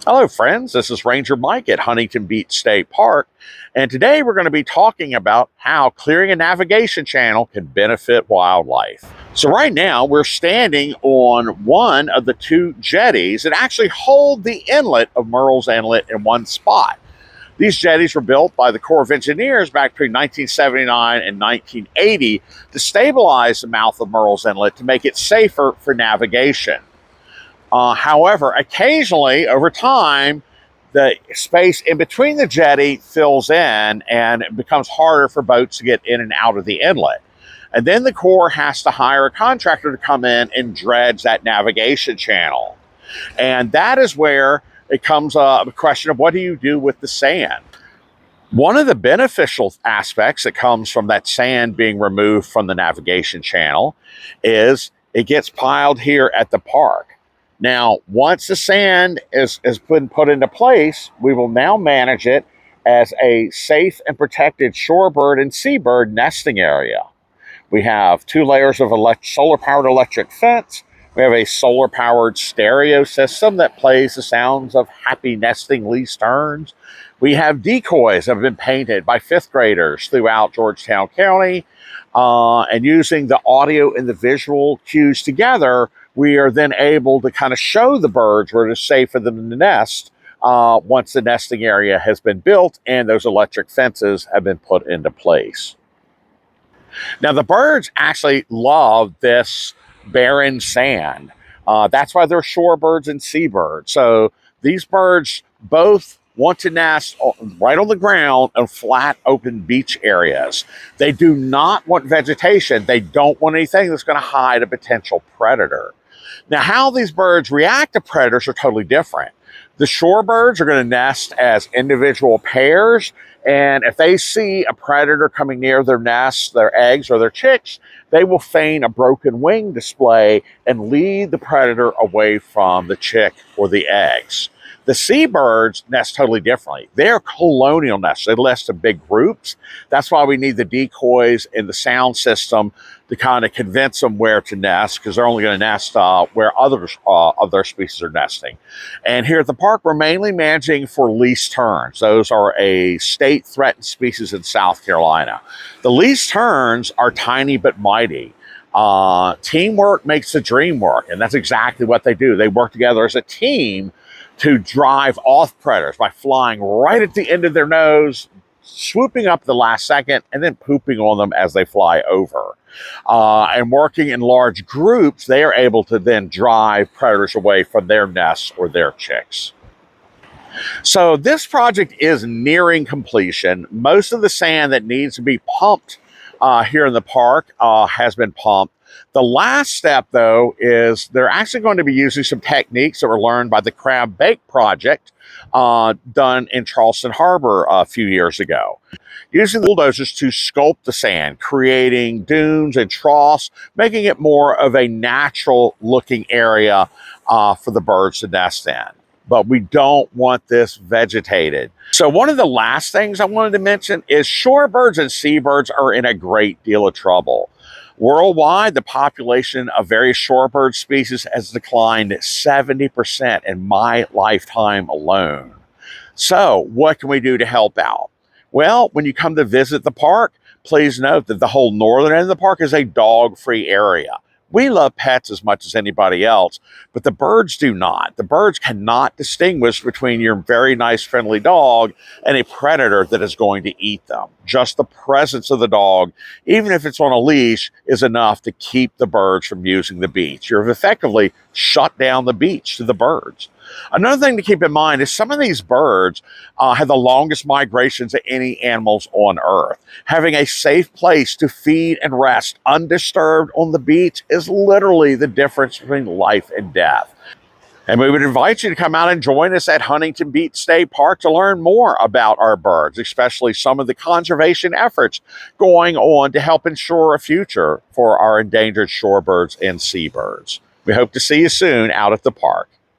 Hello, friends. This is Ranger Mike at Huntington Beach State Park. And today we're going to be talking about how clearing a navigation channel can benefit wildlife. So, right now we're standing on one of the two jetties that actually hold the inlet of Murrells Inlet in one spot. These jetties were built by the Corps of Engineers back between 1979 and 1980 to stabilize the mouth of Murrells Inlet to make it safer for navigation. However, occasionally over time, the space in between the jetty fills in and it becomes harder for boats to get in and out of the inlet. And then the Corps has to hire a contractor to come in and dredge that navigation channel. And that is where it comes a question of what do you do with the sand? One of the beneficial aspects that comes from that sand being removed from the navigation channel is it gets piled here at the park. Now, once the sand has been put into place, we will now manage it as a safe and protected shorebird and seabird nesting area. We have 2 layers of solar-powered electric fence. We have a solar-powered stereo system that plays the sounds of happy nesting least terns. We have decoys that have been painted by 5th graders throughout Georgetown County. And using the audio and the visual cues together, we are then able to kind of show the birds where it is safe for them to nest once the nesting area has been built and those electric fences have been put into place. Now, the birds actually love this barren sand. That's why they're shorebirds and seabirds. So these birds both want to nest right on the ground in flat, open beach areas. They do not want vegetation. They don't want anything that's going to hide a potential predator. Now, how these birds react to predators are totally different. The shorebirds are going to nest as individual pairs, and if they see a predator coming near their nest, their eggs, or their chicks, they will feign a broken wing display and lead the predator away from the chick or the eggs. The seabirds nest totally differently. They're colonial nests. They nest in big groups. That's why we need the decoys and the sound system to kind of convince them where to nest, because they're only going to nest where others of their species are nesting. And here at the park, we're mainly managing for least terns. Those are a state threatened species in South Carolina. The least terns are tiny but mighty. Teamwork makes the dream work, and that's exactly what they do. They work together as a team to drive off predators by flying right at the end of their nose, swooping up the last second, and then pooping on them as they fly over. And working in large groups, they are able to then drive predators away from their nests or their chicks. So this project is nearing completion. Most of the sand that needs to be pumped here in the park has been pumped. The last step, though, is they're actually going to be using some techniques that were learned by the Crab Bake Project done in Charleston Harbor a few years ago. Using bulldozers to sculpt the sand, creating dunes and troughs, making it more of a natural-looking area for the birds to nest in. But we don't want this vegetated. So one of the last things I wanted to mention is shorebirds and seabirds are in a great deal of trouble. Worldwide, the population of various shorebird species has declined 70% in my lifetime alone. So what can we do to help out? Well, when you come to visit the park, please note that the whole northern end of the park is a dog-free area. We love pets as much as anybody else, but the birds do not. The birds cannot distinguish between your very nice, friendly dog and a predator that is going to eat them. Just the presence of the dog, even if it's on a leash, is enough to keep the birds from using the beach. You've effectively shut down the beach to the birds. Another thing to keep in mind is some of these birds have the longest migrations of any animals on Earth. Having a safe place to feed and rest undisturbed on the beach is literally the difference between life and death. And we would invite you to come out and join us at Huntington Beach State Park to learn more about our birds, especially some of the conservation efforts going on to help ensure a future for our endangered shorebirds and seabirds. We hope to see you soon out at the park.